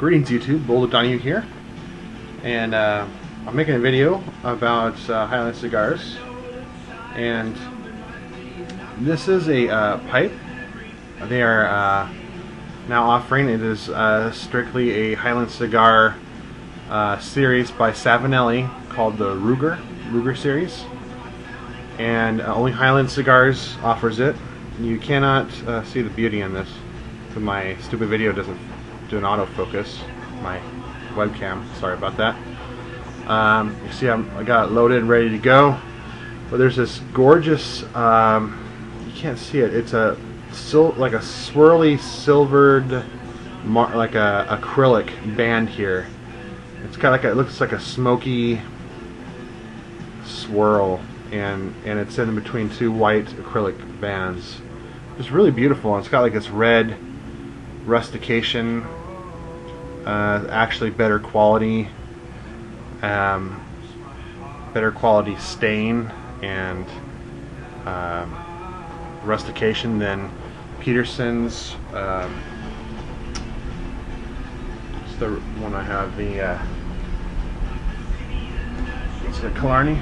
Greetings YouTube, BoldODonahue here, and I'm making a video about Hiland cigars, and this is a pipe. They are now offering, it is strictly a Hiland cigar series by Savinelli called the Ruger series, and only Hiland Cigars offers it. You cannot see the beauty in this, so my stupid video doesn't do an autofocus, my webcam, sorry about that. You see I got it loaded and ready to go, but there's this gorgeous, you can't see it, it's a like a swirly silvered like a acrylic band here. It's kind of like it looks like a smoky swirl, and it's in between two white acrylic bands. It's really beautiful, and it's got like this red rustication, actually better quality stain and rustication than Peterson's. It's the one I have, the it's a Killarney?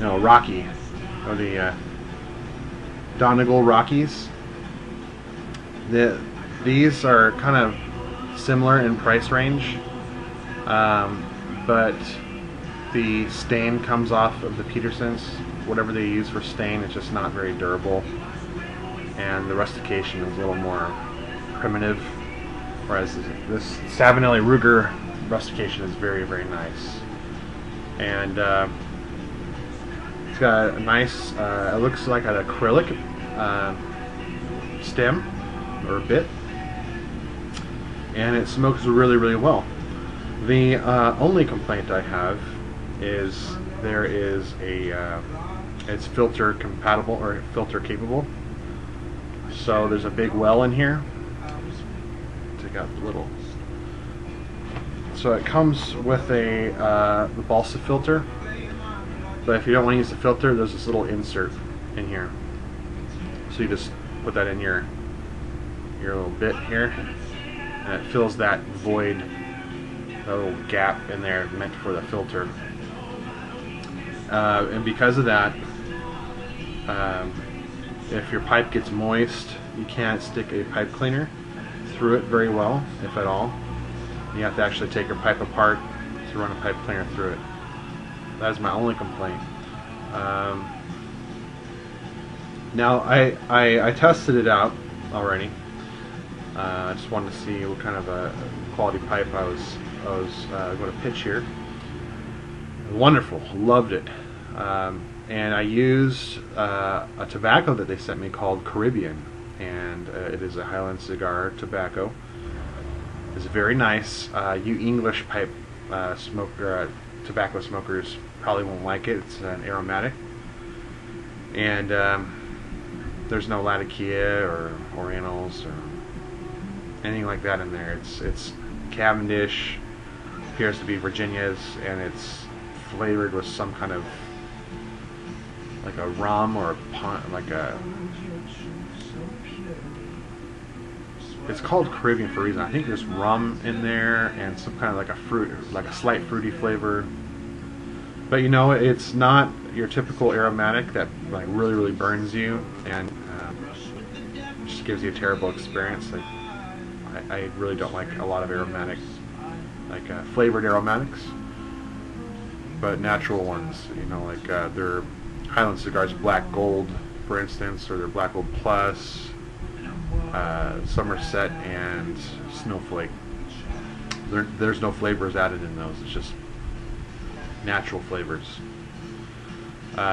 No, Rocky, or the Donegal Rockies. These are kind of similar in price range, but the stain comes off of the Petersons. Whatever they use for stain, it's just not very durable, and the rustication is a little more primitive, whereas this Savinelli Ruger rustication is very, very nice. And it's got a nice, it looks like an acrylic stem or bit, and it smokes really, really well. The only complaint I have is there is a it's filter compatible or filter capable, so there's a big well in here. Take out the little, so it comes with a the balsa filter, but if you don't want to use the filter, there's this little insert in here, so you just put that in your little bit here, and it fills that void, that little gap in there meant for the filter. And because of that, if your pipe gets moist, you can't stick a pipe cleaner through it very well, if at all. You have to actually take your pipe apart to run a pipe cleaner through it. That is my only complaint. Now I tested it out already. I just wanted to see what kind of a quality pipe I was going to pitch here. Wonderful, loved it. And I used a tobacco that they sent me called Caribbean, and it is a Hiland cigar tobacco. It's very nice. You English pipe tobacco smokers probably won't like it. It's an aromatic, and there's no Latakia or Orientals or anything like that in there. It's Cavendish, appears to be Virginia's, and it's flavored with some kind of like a rum or like a, it's called Caribbean for a reason. I think there's rum in there and some kind of like a fruit, like a slight fruity flavor. But you know, it's not your typical aromatic that like really, really burns you and just gives you a terrible experience. Like I really don't like a lot of aromatics, like flavored aromatics, but natural ones, you know, like their Hiland Cigars Black Gold, for instance, or their Black Gold Plus, Somerset, and Snowflake. There's no flavors added in those. It's just natural flavors.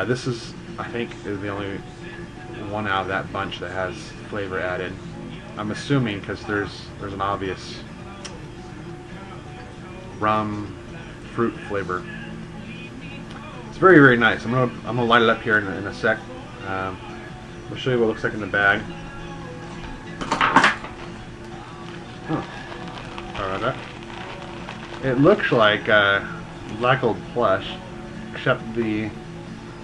This is, I think, is the only one out of that bunch that has flavor added. I'm assuming because there's an obvious rum fruit flavor. It's very, very nice. I'm gonna light it up here in a sec. I'll show you what it looks like in the bag. Sorry about that. It looks like Black Gold Plush, except the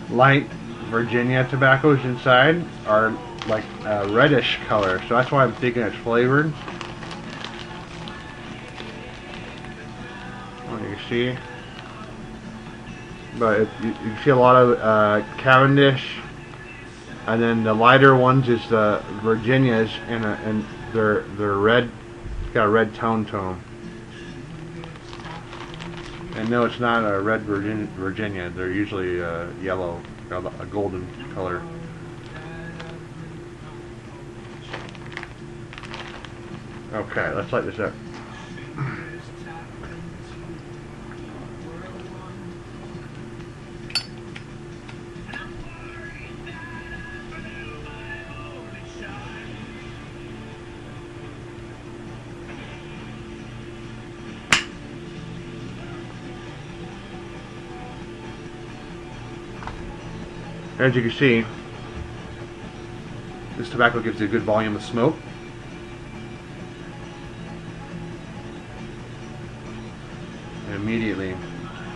light Virginia tobaccos inside are like a reddish color, so that's why I'm thinking it's flavored. You can see, but you can see a lot of Cavendish, and then the lighter ones is the Virginias, and they're red. It's got a red tone to them. And no, it's not a red Virginia. They're usually yellow, a golden color. Okay, let's light this up. As you can see, this tobacco gives you a good volume of smoke. And immediately,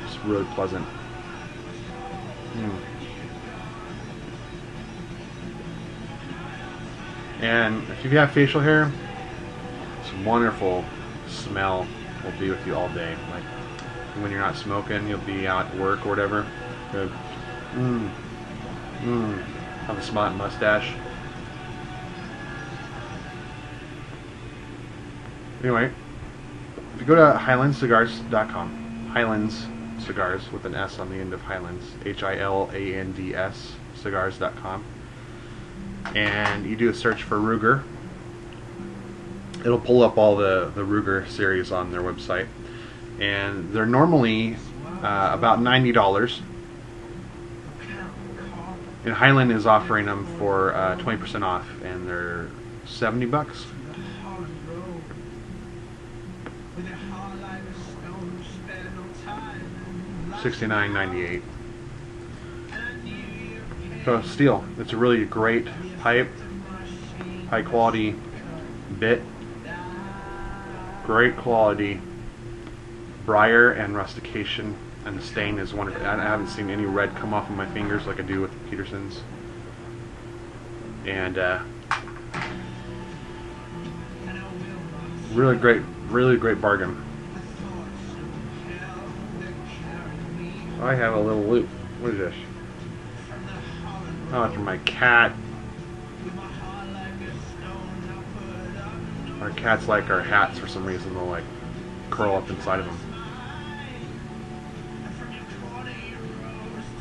it's really pleasant. And if you have facial hair, this wonderful smell will be with you all day. Like when you're not smoking, you'll be out at work or whatever. Good. Have a smart mustache. Anyway, if you go to HilandCigars.com, Hiland's Cigars with an S on the end of Hiland's, Hilands Cigars.com, and you do a search for Ruger, it'll pull up all the Ruger series on their website, and they're normally about $90. And Hiland is offering them for 20% off, and they're $70. $69.98. So steel. It's a really great pipe, high quality bit, great quality briar and rustication. And the stain is wonderful. I haven't seen any red come off of my fingers like I do with the Petersons. And really great bargain. I have a little loop. What is this? Oh, it's for my cat. Our cats like our hats for some reason. They'll like curl up inside of them.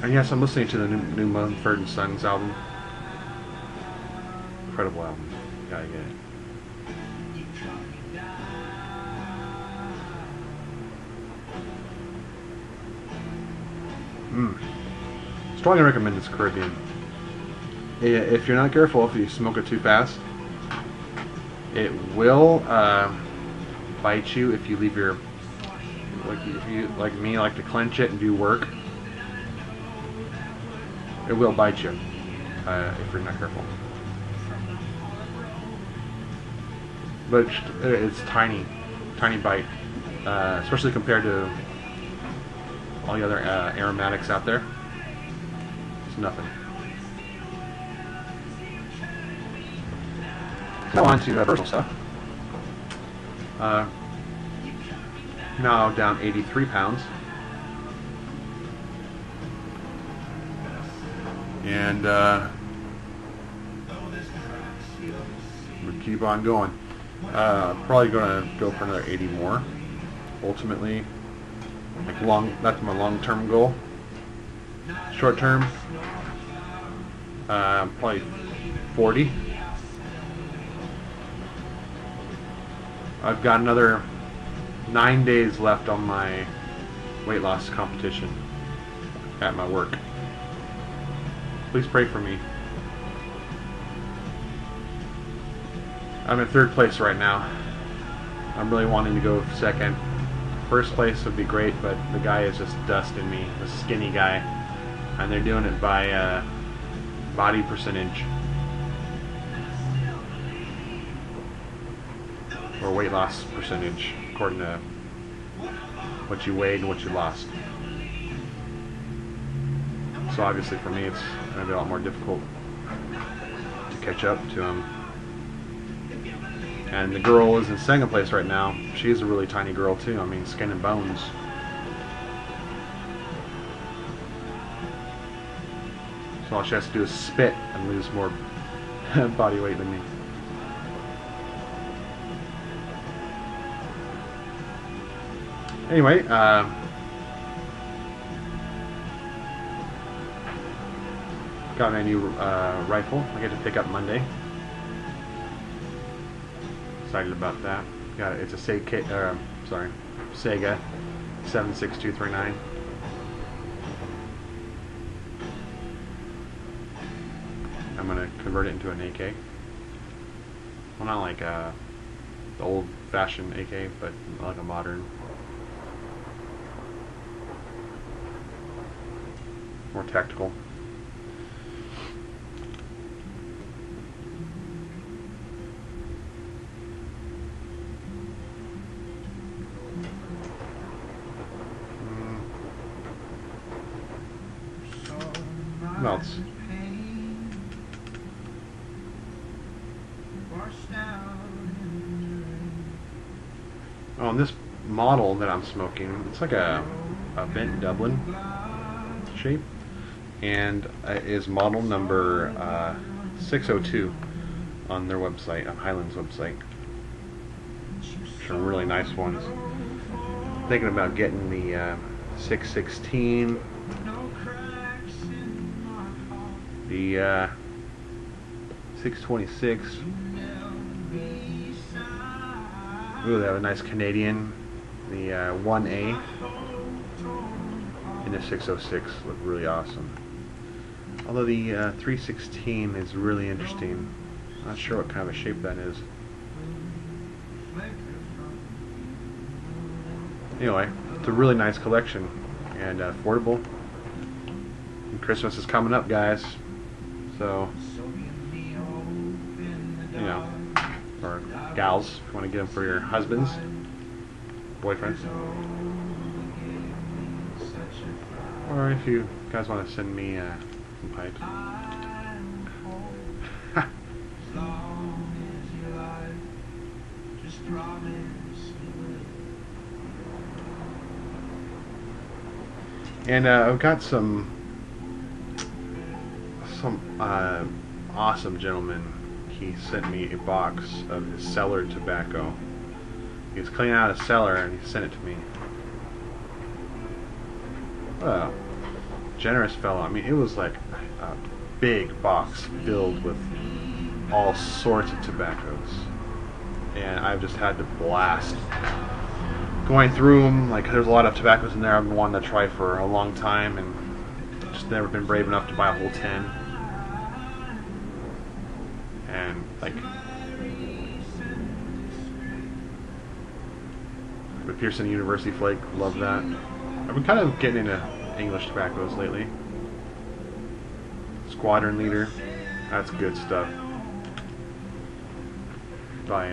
And yes, I'm listening to the new Mumford & Sons album. Incredible album. Gotta get it. Strongly recommend this Caribbean. If you're not careful, if you smoke it too fast, it will bite you if you leave your, if you like me like to clench it and do work. It will bite you if you're not careful. But it's tiny bite, especially compared to all the other aromatics out there. It's nothing. Now on to personal stuff. Now down 83 pounds. And we'll keep on going. Probably going to go for another 80 more. Ultimately, like that's my long-term goal. Short-term, probably 40. I've got another 9 days left on my weight loss competition at my work. Please pray for me. I'm in third place right now. I'm really wanting to go second. First place would be great, but the guy is just dusting me, the skinny guy. And they're doing it by body percentage. Or weight loss percentage, according to what you weighed and what you lost. So obviously for me it's going to be a lot more difficult to catch up to him. And the girl is in second place right now. She's a really tiny girl too. I mean, skin and bones. So all she has to do is spit and lose more body weight than me. Anyway, got my new rifle I get to pick up Monday. Excited about that. Got it. It's a Sega 76239. I'm gonna convert it into an AK. Well, not like the old-fashioned AK, but like a modern, more tactical. What else? Oh, and this model that I'm smoking, it's like a bent Dublin shape, and is model number 602 on their website, on Hiland's website. Some really nice ones. Thinking about getting the 616, the 626. Ooh, they have a nice Canadian. The 1A and the 606 look really awesome. Although the 316 is really interesting. Not sure what kind of a shape that is. Anyway, it's a really nice collection and affordable. And Christmas is coming up, guys. So, you know, or gals, if you want to get them for your husbands, boyfriends, or if you guys want to send me some pipes. And I've got some awesome gentleman. He sent me a box of his cellar tobacco. He was cleaning out a cellar and he sent it to me. Well, generous fellow. I mean, it was like a big box filled with all sorts of tobaccos, and I've just had to blast going through them. Like, there's a lot of tobaccos in there I've been wanting to try for a long time, and just never been brave enough to buy a whole 10. And like the Pearson University flake, love that. I've been kind of getting into English tobaccos lately. Squadron Leader, that's good stuff. By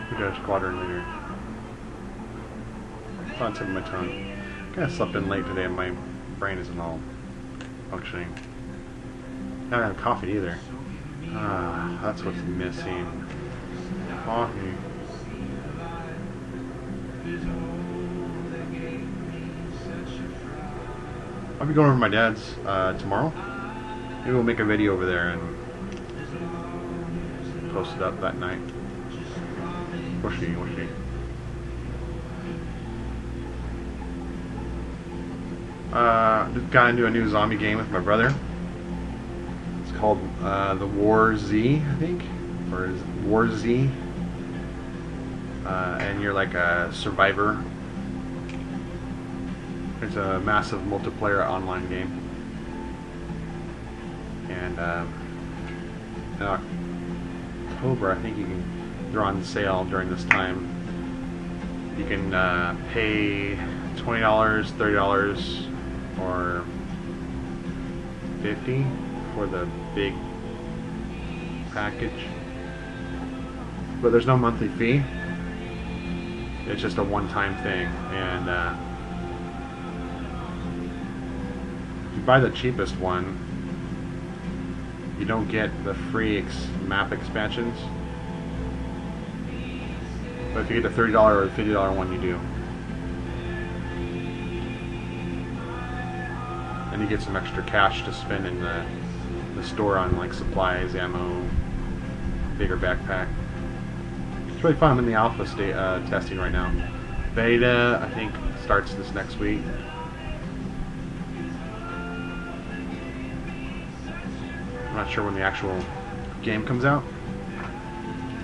who does Squadron Leader? It's on the tip of my tongue. Kind of slept in late today and my brain isn't all functioning. I don't have coffee either. That's what's missing. Coffee. I'll be going over to my dad's tomorrow. Maybe we'll make a video over there and post it up that night. Whooshy, whooshy. Just got into a new zombie game with my brother. It's called the War Z, I think, or is it War Z? And you're like a survivor. It's a massive multiplayer online game, and in October, I think they're on sale during this time. You can pay $20, $30, or $50 for the big package, but there's no monthly fee. It's just a one-time thing, and if you buy the cheapest one, you don't get the free map expansions, but if you get the $30 or the $50 one, you do. you get some extra cash to spend in the store on like supplies, ammo, bigger backpack. It's really fun. I'm in the alpha state testing right now. Beta, I think, starts this next week. I'm not sure when the actual game comes out,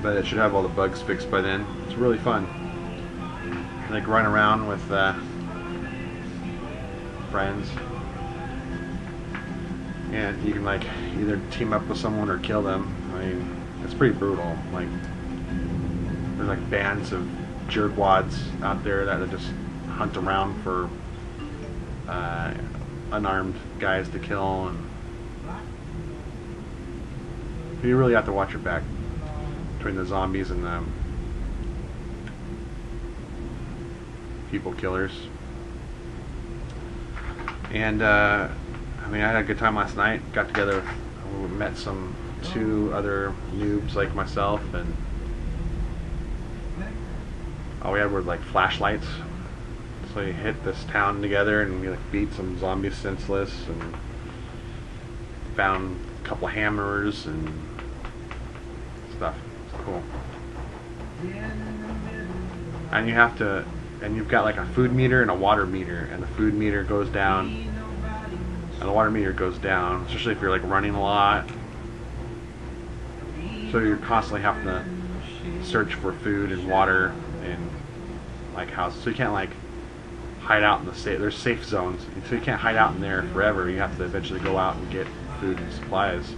but it should have all the bugs fixed by then. It's really fun. Like run around with friends, and you can like either team up with someone or kill them. I mean, it's pretty brutal. Like there's like bands of jerkwads out there that just hunt around for unarmed guys to kill, and you really have to watch your back between the zombies and the people killers. And I mean, I had a good time last night. Got together, we met two other noobs like myself, and all we had were like flashlights. So we hit this town together, and we like beat some zombies senseless, and found a couple hammers and stuff. It's cool. And you've got like a food meter and a water meter, and the food meter goes down and the water meter goes down, especially if you're like running a lot. So you're constantly having to search for food and water in like houses. So you can't like hide out in the there's safe zones, so you can't hide out in there forever. You have to eventually go out and get food and supplies.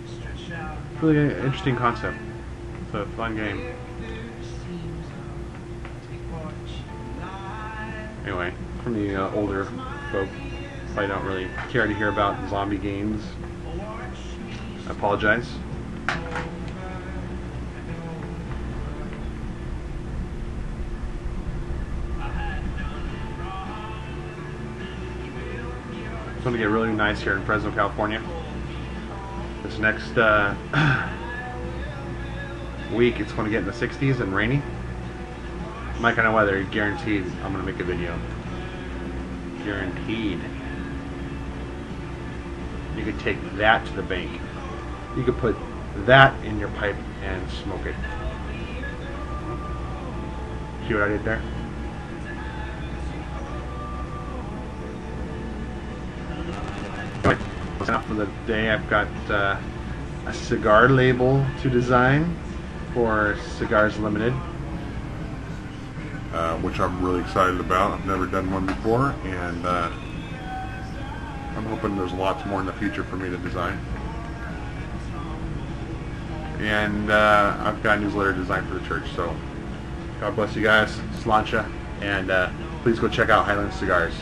It's really an interesting concept. It's a fun game. Anyway, from the older folk, I don't really care to hear about zombie games. I apologize. It's going to get really nice here in Fresno, California. This next week, it's going to get in the 60s and rainy. My kind of weather, guaranteed I'm going to make a video. Guaranteed. You could take that to the bank. You could put that in your pipe and smoke it. See what I did there? Anyway, that's enough for the day. I've got a cigar label to design for Cigars Limited. Which I'm really excited about. I've never done one before, and I'm hoping there's lots more in the future for me to design. And I've got a newsletter designed for the church, so God bless you guys, Sláinte, and please go check out Hiland Cigars.